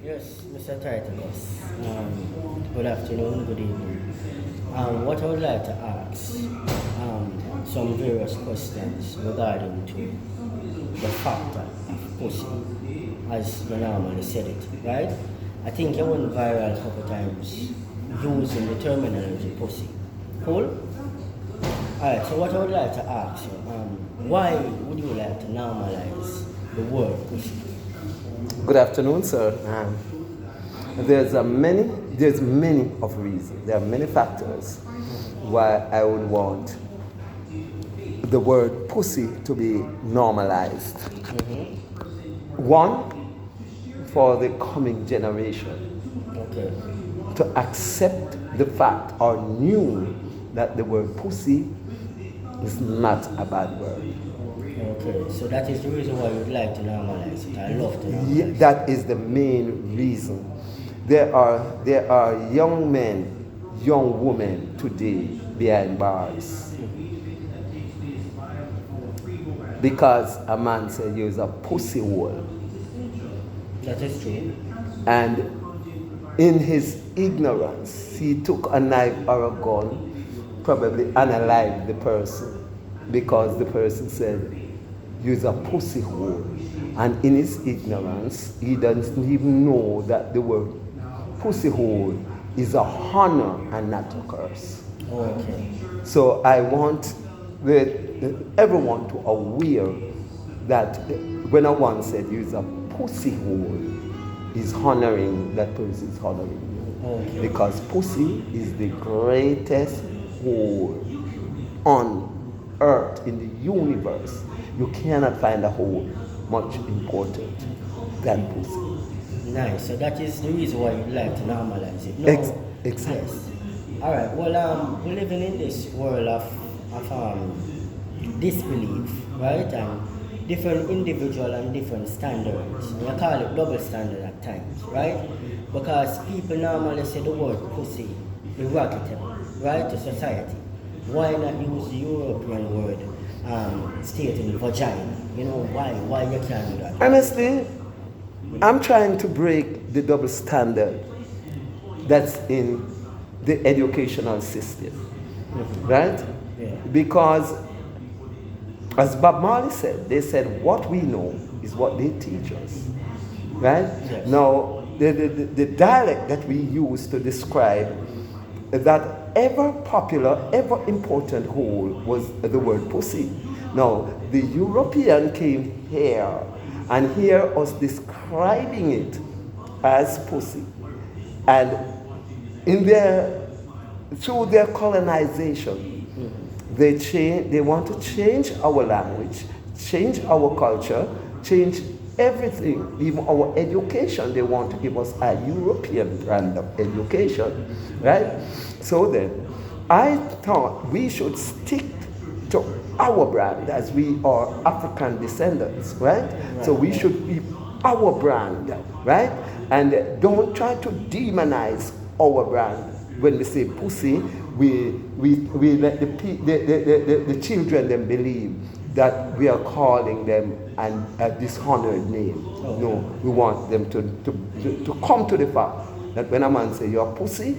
Yes, Mr. Tychicus. Good afternoon, good evening. What I would like to ask some various questions regarding to the factor of pussy, as you normally said it, right? I think you went viral a couple times using the terminology pussy. Cool? Alright, so what I would like to ask you, why would you like to normalize the word pussy? Good afternoon, sir. There's many of reasons. There are many factors why I would want the word pussy to be normalized. One, for the coming generation Okay. to accept the fact or knew that the word pussy is not a bad word. Okay, so that is the reason why you'd like to normalize it. I love to Yeah, normalize it. that is the main reason. There are young men, young women today behind bars because a man said he was a pussy hole, That is true. and in his ignorance he took a knife or a gun, probably unalived the person because the person said he was a pussy hole, and in his ignorance he doesn't even know that the word pussy hole is a honor and not a curse. Okay. So I want everyone to aware that when a one said use a pussy hole, is honoring that person is honoring you. Okay. Because pussy is the greatest hole on earth, in the universe. You cannot find a hole much important than pussy. Nice. So that is the reason why you'd like to normalize it. No. Exactly. Yes. All right. Well, we're living in this world of disbelief, right? And different individual and different standards. We call it double standard at times, right? Because people normally say the word pussy derogatory, right, to society. Why not use the European word stating vagina? You know why? Why you can't do that? Honestly, I'm trying to break the double standard that's in the educational system, right? Yeah. Because, as Bob Marley said, they said what we know is what they teach us, right? Yes. Now, the dialect that we use to describe that ever popular, ever important whole was the word pussy. Now, the European came here and hear us describing it as pussy. And in their, through their colonization, they want to change our language, change our culture, change everything, even our education. They want to give us a European brand of education, right? So then, I thought we should stick to our brand as we are African descendants, right? So we should keep our brand, right? And don't try to demonize our brand. When we say pussy, we let the children then believe that we are calling them a dishonored name. No, we want them to come to the fact that when a man say you're pussy,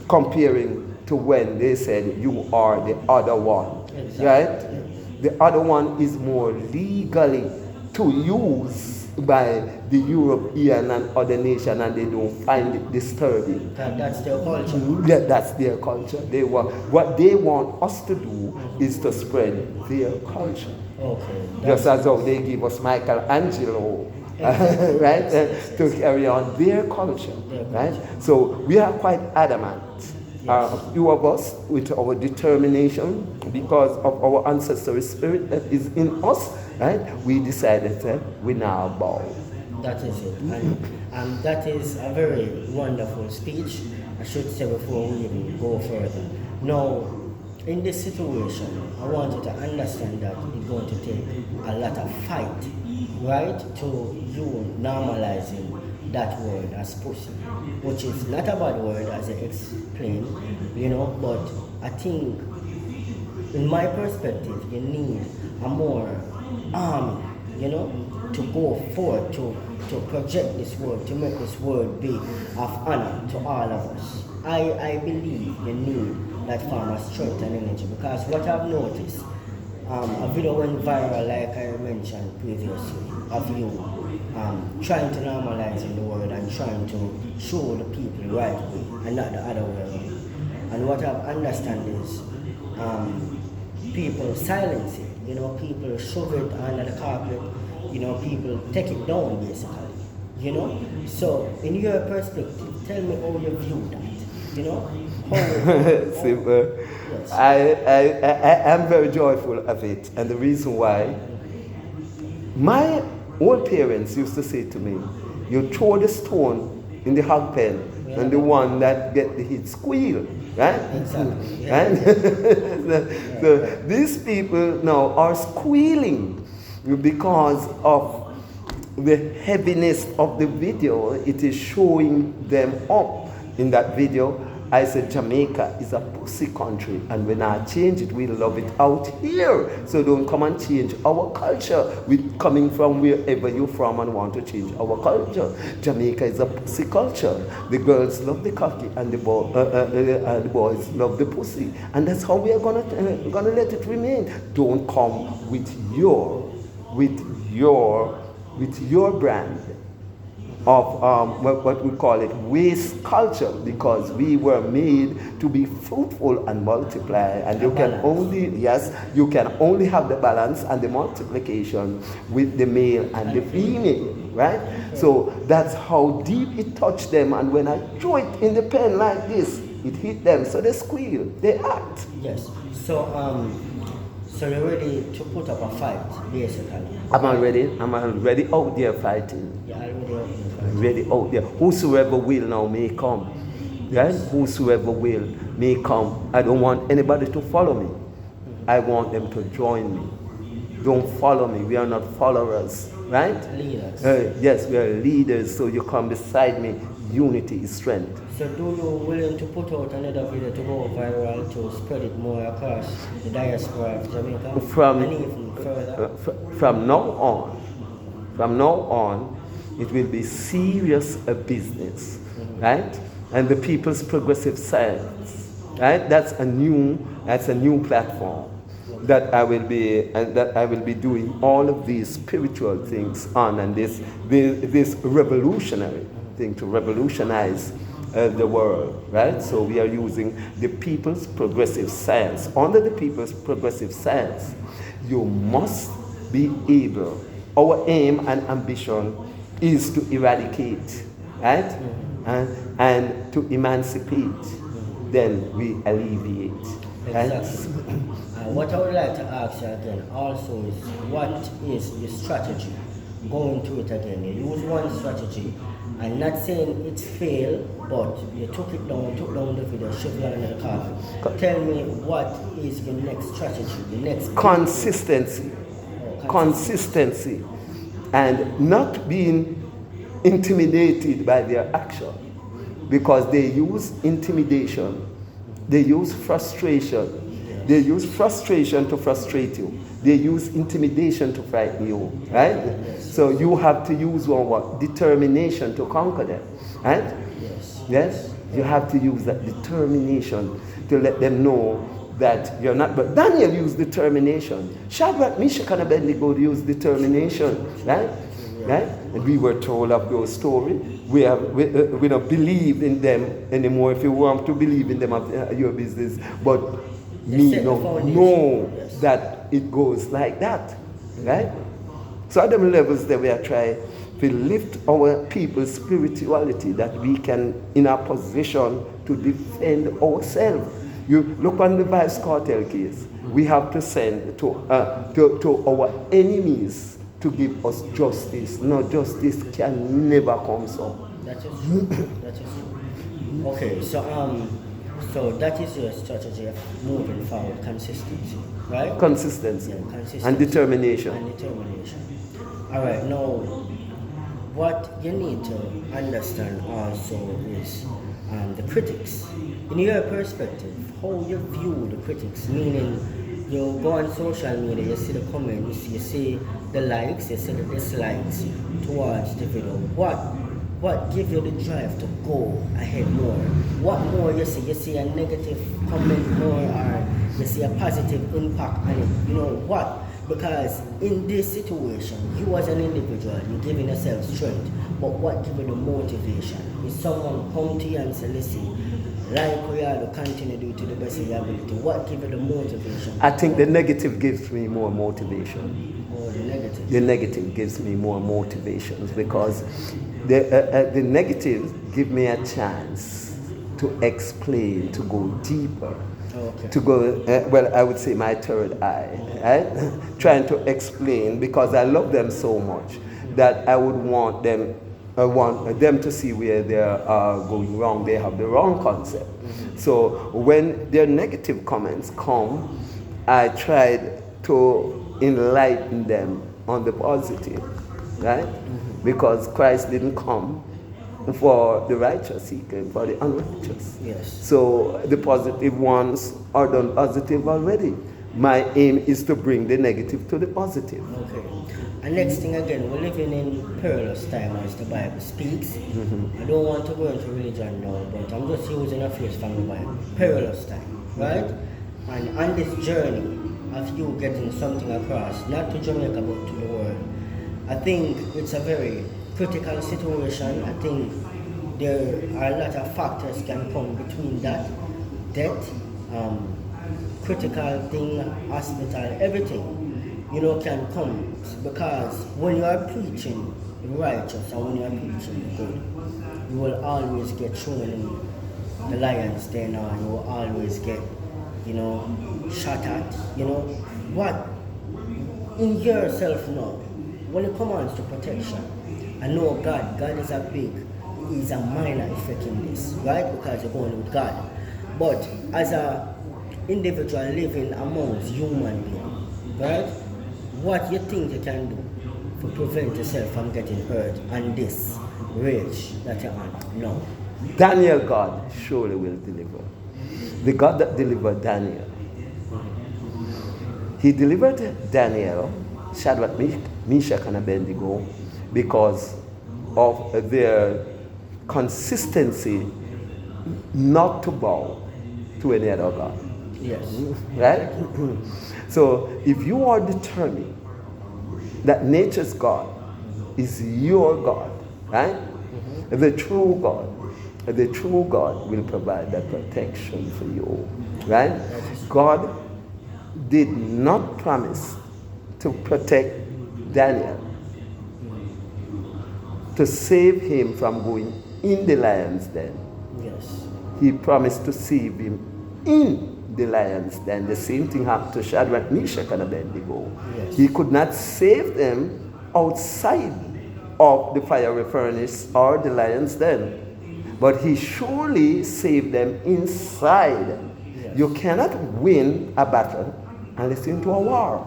comparing to when they said you are the other one, Exactly. right? The other one is more legally to use by the European and other nation, and they don't find it disturbing. That's their culture. Yeah, that's their culture. What they want us to do is to spread their culture. Okay. Just as how they give us Michelangelo, right, to carry on their culture, right? So we are quite adamant. A few of us, with our determination, because of our ancestral spirit that is in us, right? We decided that we now bow. That is it. And that is a very wonderful speech, I should say, before we even go further. Now, in this situation, I want you to understand that it's going to take a lot of fight, right, to you normalizing that word as pussy, which is not a bad word as I explained, but I think, in my perspective, you need a more army, to go forth, to project this word, to make this word be of honor to all of us. I believe you need that form of strength and energy, because what I've noticed, a video went viral, like I mentioned previously, of you trying to normalize in the word and trying to show the people the right way and not the other way around. And what I've understand is people silence it, people shove it under the carpet, people take it down basically, So in your perspective, tell me how you view that, Simple. Yes. I am very joyful of it, and the reason why, my old parents used to say to me, you throw the stone in the hog pen, and the one that get the hit squeal, right? Exactly. Right? So these people now are squealing because of the heaviness of the video. It is showing them up in that video. I said Jamaica is a pussy country, and when I change it, we love it out here. So don't come and change our culture. We're coming from wherever you're from and want to change our culture. Jamaica is a pussy culture. The girls love the cocky, and the boys love the pussy, and that's how we are gonna let it remain. Don't come with your brand of what we call it waste culture, because we were made to be fruitful and multiply, and you can only have the balance and the multiplication with the male and the female, right? So that's how deep it touched them, and when I throw it in the pen like this, it hit them, so they squeal, they act. Yes. So you're ready to put up a fight, basically. I'm already out there fighting. Yeah, already Ready out there. Whosoever will now may come. Right? Whosoever will may come. I don't want anybody to follow me. I want them to join me. Don't follow me. We are not followers. Right? Leaders. Yes, we are leaders. So you come beside me. Unity is strength. So do you willing to put out another video to go viral, to spread it more across the diaspora of Jamaica? And even further? From now on, it will be serious business, right? And the People's Progressive Science, right? That's a new platform that I will be doing all of these spiritual things on, and this revolutionary thing to revolutionize the world, right? So we are using the People's Progressive Science. Under the People's Progressive Science, you must be able, our aim and ambition is to eradicate, right? And to emancipate, then we alleviate. Right? Exactly. What I would like to ask you again also is, what is your strategy? Going to it again. You use one strategy. I'm not saying it's failed, but you took down the video, shoved it under the carpet. Tell me, what is your next strategy, your next... Consistency. Consistency. And not being intimidated by their action. Because they use intimidation. They use frustration. They use frustration to frustrate you. They use intimidation to frighten you, right? So you have to use determination to conquer them, right? Yes? You have to use that determination to let them know that you're not. But Daniel used determination. Shadrach, Meshach, and Abednego used determination, right? Right? And we were told of those stories. We don't believe in them anymore. If you want to believe in them, your business. But me don't know that it goes like that, right? So at them levels that we are trying to lift our people's spirituality, that we can in a position to defend ourselves. You look on the Vice Cartel case. We have to send to our enemies to give us justice. No, justice can never come so. That is true. That is true. Okay, so that is your strategy of moving forward, consistency, right? Consistency. Yeah, consistency. And determination. And determination. All right, now, what you need to understand also is the critics. In your perspective, how you view the critics, meaning you go on social media, you see the comments, you see the likes, you see the dislikes towards the video. What give you the drive to go ahead more? What more you see? You see a negative comment more, or you see a positive impact on it? You know what? Because in this situation, you as an individual, you're giving yourself strength. But what give you the motivation? If someone come to you and say, listen, like we are to continue to do to the best of your ability, what give you the motivation? I think the negative gives me more motivation. Or the negative? The negative gives me more motivations because the negatives give me a chance to explain, to go deeper. Okay. To go, well, I would say my third eye, right? Trying to explain because I love them so much that I would want them to see where they are going wrong. They have the wrong concept. Mm-hmm. So when their negative comments come, I tried to enlighten them on the positive, right? Mm-hmm. Because Christ didn't come for the righteous, he came for the unrighteous. Yes. So the positive ones are done positive already. My aim is to bring the negative to the positive. Okay. And next thing again, we're living in perilous time as the Bible speaks. Mm-hmm. I don't want to go into religion now, but I'm just using a phrase from the Bible. Perilous time, right? Mm-hmm. And on this journey of you getting something across, not to Jamaica but to the world, I think it's a very critical situation. I think there are a lot of factors can come between that, death, critical thing, hospital, everything, you know, can come because when you are preaching the righteous and when you are preaching the good, you will always get thrown in the lion's den, or you will always get, you know, shot at, you know. What in yourself now, when it comes to protection, I know God is is a minor effect in this, right? Because you're going with God. But as a individual living amongst human beings, right? What you think you can do to prevent yourself from getting hurt on this rage that you're on? No. Daniel God surely will deliver. The God that delivered Daniel. He delivered Daniel, Shadrach, Meshach, and Abednego because of their consistency not to bow to any other God. Yes. Right? So if you are determined that nature's God is your God, right? Mm-hmm. The true God will provide that protection for you, right? God did not promise to protect Daniel, to save him from going in the lion's den. Yes. He promised to save him in the lion's den. The same thing happened to Shadrach, Meshach, and Abednego. Yes. He could not save them outside of the fiery furnace or the lion's den, but he surely saved them inside. Yes. You cannot win a battle unless you're into a war.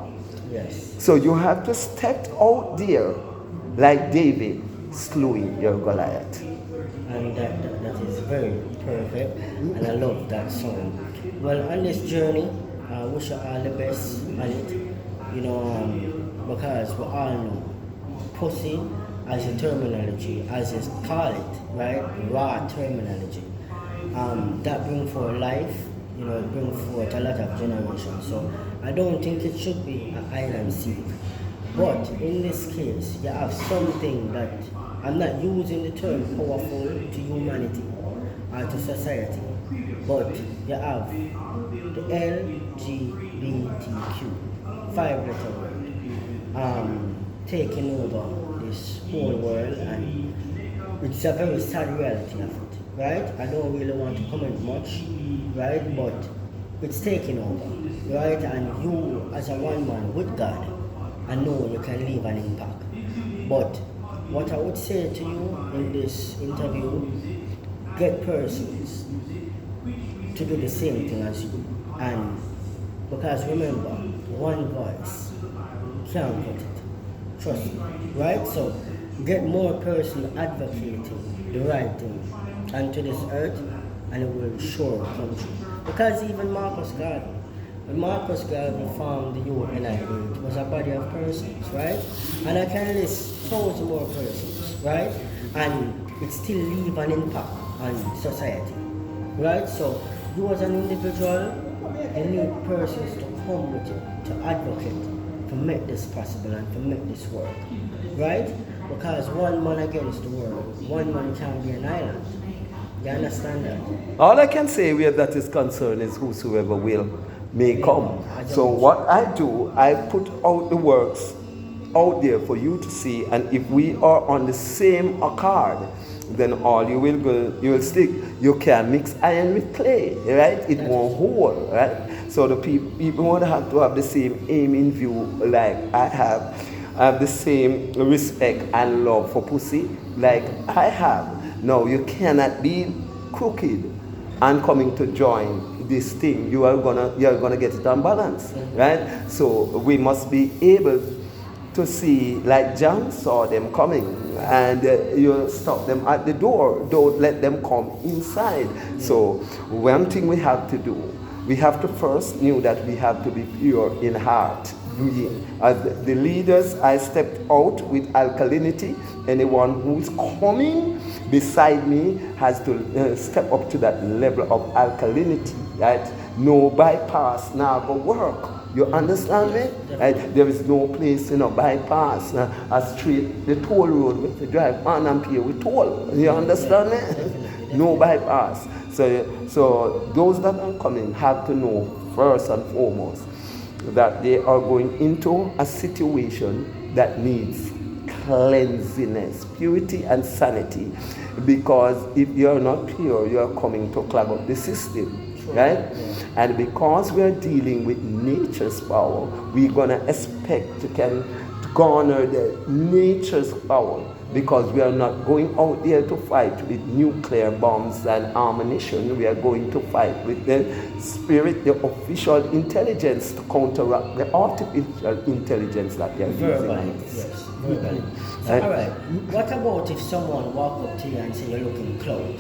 Yes. So you have to step out there like David slewing your Goliath. And that is very perfect, and I love that song. Well, on this journey, I wish you all the best on it, you know, because we all know pussy as a terminology, as is call it, right? Raw terminology. That brings forth life, you know, it brings forth a lot of generations. So I don't think it should be an island seek. But in this case, you have something that I'm not using the term powerful to humanity or to society, but you have the LGBTQ, 5-letter word, taking over this whole world, and it's a very sad reality of it, right? I don't really want to comment much, right? But it's taking over, right? And you, as a one man with God, I know you can leave an impact. But what I would say to you in this interview, get persons to do the same thing as you. And because remember, one voice can't cut it. Trust me. Right? So get more person advocating the right thing onto this earth, and it will sure come true. Because even Marcus Garvey, when Marcus Garvey formed the UNIA, it was a body of persons, right? And I can list thousands more persons, right? And it still leave an impact on society, right? So you as an individual, you need persons to come with you, to advocate, to make this possible and to make this work, right? Because one man against the world, one man can't be an island. You understand that? All I can say where that is concerned is whosoever will may come. So what I do, I put out the works out there for you to see, and if we are on the same accord, then all you will stick. You can mix iron with clay, right? It won't hold, right? So the people won't have to have the same aim in view like I have the same respect and love for pussy like I have. No, you cannot be crooked and coming to join this thing. You're gonna get it unbalanced, right? So we must be able to see, like John saw them coming, and you stop them at the door. Don't let them come inside. So one thing we have to do, we have to first know that we have to be pure in heart. As the leaders, I stepped out with alkalinity. Anyone who's coming beside me has to step up to that level of alkalinity, right? No bypass now go work. You understand me? Right? There is no place, bypass. A straight, the toll road, with the drive on and pay with toll. You understand me? No bypass. So those that are coming have to know first and foremost that they are going into a situation that needs cleanliness, purity and sanity, because if you're not pure, you're coming to clog up the system, right? And because we're dealing with nature's power, we're gonna expect to garner the nature's power, because we are not going out there to fight with nuclear bombs and ammunition. We are going to fight with the spirit, the official intelligence, to counteract the artificial intelligence that they are using. Yes, verbally. So, all right, what about if someone walk up to you and say you're looking cloud?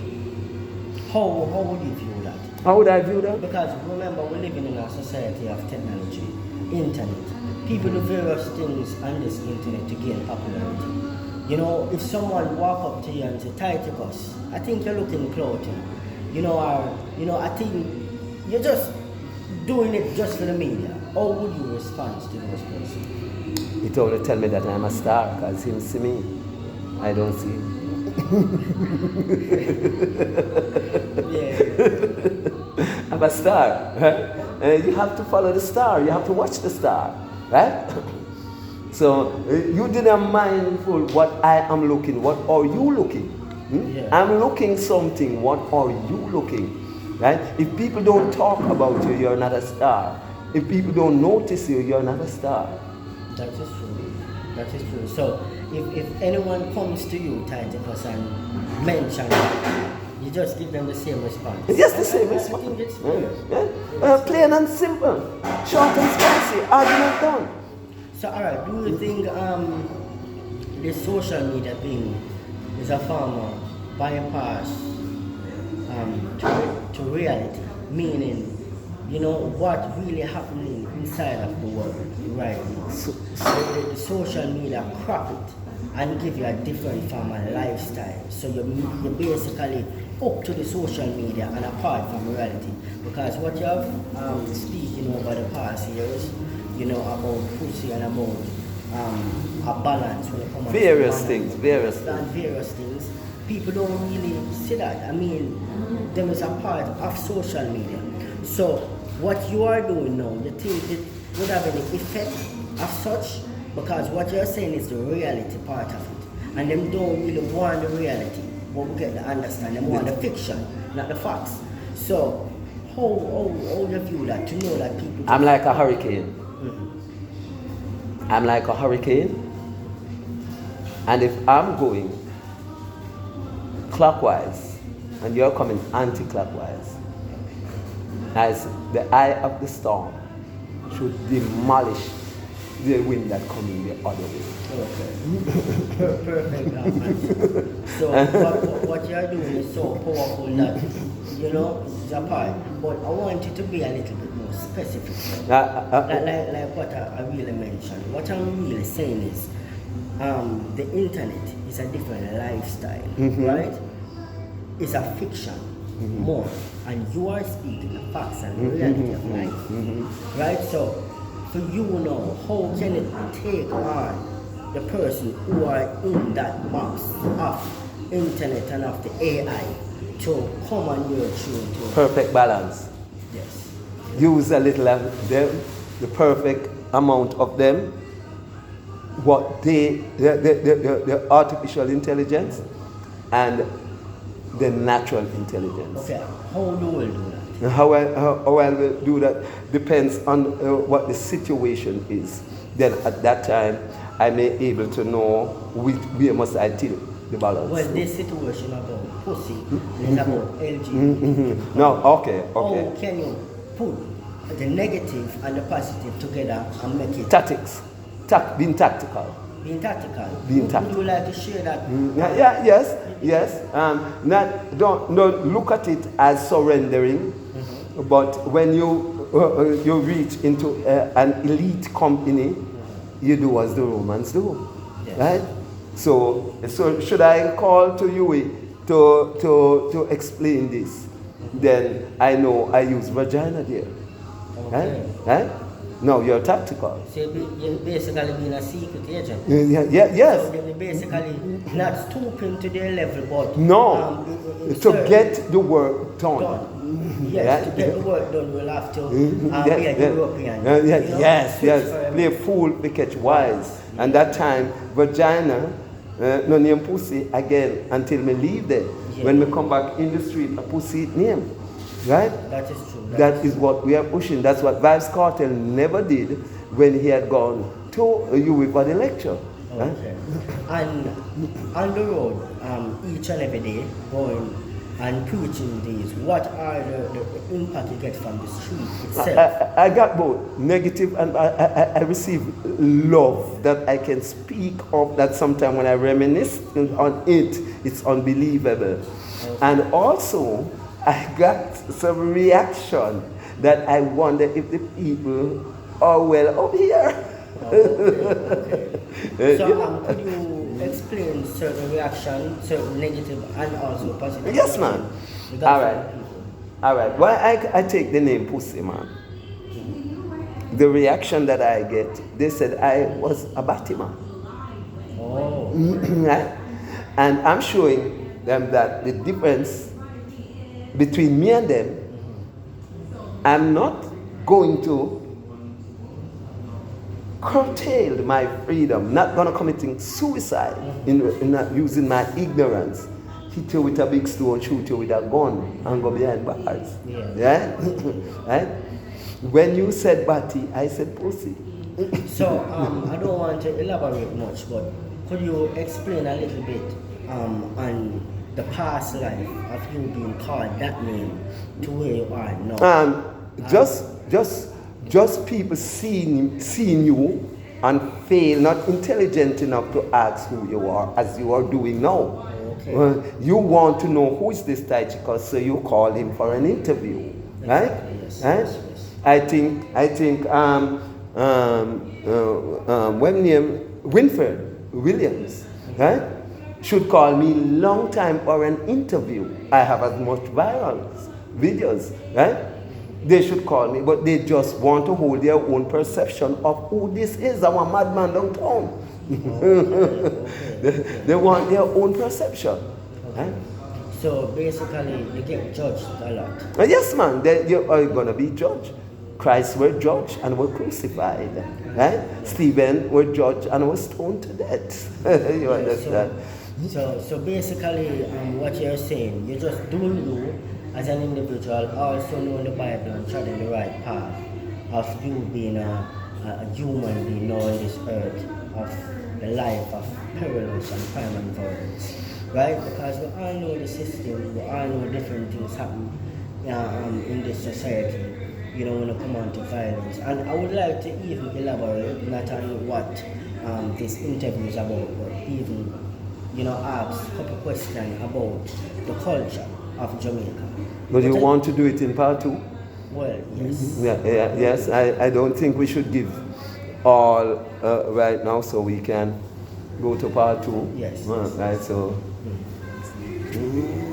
How would you view that? How would I view that? Because remember, we're living in a society of technology, internet. People do various things on this internet to gain popularity. If someone walk up to you and say, Tychicus, I think you're looking close, I think you're just doing it just for the media. How would you respond to those persons? He told to tell me that I'm a star, because him see me, I don't see him. Yeah. I'm a star, right? You have to follow the star, you have to watch the star, right? So you didn't mindful what I am looking. What are you looking? Yeah. I'm looking something. What are you looking? Right? If people don't talk about you, you're not a star. If people don't notice you, you're not a star. That is true. That is true. So if anyone comes to you, Tychicus, and mention that, you just give them the same response. Yes, the same response. I think it's plain and simple, short and spicy, argument done. So, alright, do you think this social media thing is a form of bypass to reality? Meaning, what really happening inside of the world right now? So the social media crop it and give you a different form of lifestyle. So you're basically up to the social media and apart from reality. Because what you have speaking over the past years, about pussy and about a balance when it comes to various things. People don't really see that. I mean, them is a part of social media. So what you are doing now, you think it would have any effect as such? Because what you're saying is the reality part of it. And them don't really want the reality, but we get to understand. Them want the fiction, not the facts. So how you view that, to know that people... I'm like a hurricane. I'm like a hurricane, and if I'm going clockwise and you're coming anti-clockwise, as the eye of the storm should demolish the wind that coming the other way. Okay. Perfect answer. So what you're doing is so powerful that it's a part. But I want you to be a little bit more specific. Like what I really mentioned. What I'm really saying is, the internet is a different lifestyle, right? It's a fiction more, and you are speaking the facts and the reality of life, right? So, for you know, how can it take on the person who are in that box of internet and of the AI to come on your through to Perfect balance. yes. Use a little of them, the perfect amount of them, what the artificial intelligence and the natural intelligence. Okay, how you will do that? How I will do that depends on what the situation is. Then at that time, I may able to know where must I tilt the balance. Well, this situation about pussy is about LGBT. No, okay. How can you put the negative and the positive together and make it Tactics. Being tactical. being tactical? Being Would tactical. you like to share that? Yes. Don't look at it as surrendering, but when you reach into an elite company, you do as the Romans do, Yes. right? So should I call to you to explain this? Then I know I use vagina there, Okay. right? No, you're tactical. So you're basically being a secret agent. Yes. So you're basically not stooping to their level, but No, in to certain- get the work done. Yes, Yeah. to get the work done, we'll have to Yes, be a yes. European. Yes, you know, yes, switch yes. for a Play fool, we catch wise. And that time, vagina, no name pussy again until me leave there. Yeah. When we come back in the street, a pussy name. Right? That is true. That is what we are pushing. That's what Vibes Cartel never did when he had gone to you for the lecture. Right? Okay. And on the road, each and every day, going and preaching these, what are the impact you get from the street itself? I got both negative and I receive love that I can speak of, that sometimes when I reminisce on it, it's unbelievable. Okay. And also, I got some reaction that I wonder if the people are well up here. Okay. So could you explain certain reaction, certain negative and also positive? Yes, man. You got All right. from people. All right. Why I take the name Pussy, man? The reaction that I get, they said I was a Batman. Oh. Right? And I'm showing them that the difference between me and them, I'm not going to curtail my freedom, not going to committing suicide in not using my ignorance. Hit you with a big stone, shoot you with a gun, and go behind bars. Yeah. Right? When you said batty, I said pussy. So I don't want to elaborate much, but could you explain a little bit on the past life of you being called that name to where you are now? Just people seeing you and feel not intelligent enough to ask who you are, as you are doing now. Okay. You want to know who is this Tychicus, so you call him for an interview, right? Exactly, yes, Right? yes, yes. I think when name Winfred Williams, right, should call me long time for an interview. I have as much viral videos, right? They should call me, but they just want to hold their own perception of who this is. I'm a madman downtown. They want their own perception. Right? So basically, you get judged a lot. Yes, man, you are going to be judged. Christ were judged and were crucified. Right? Stephen were judged and was stoned to death. You understand? So basically, what you're saying, you're just doing you as an individual, also knowing the Bible and treading the right path of you being a human being now on this earth, of the life of perilous and crime and violence, right? Because we all know the system, we all know different things happen in this society, you know, when it comes on to violence. And I would like to even elaborate not on what this interview is about, but even, you know, ask a couple questions about the culture of Jamaica. But you want to do it in part two? Well, yes. Yes, I don't think we should give all right now, so we can go to part 2. Yes. Right, so. Mm.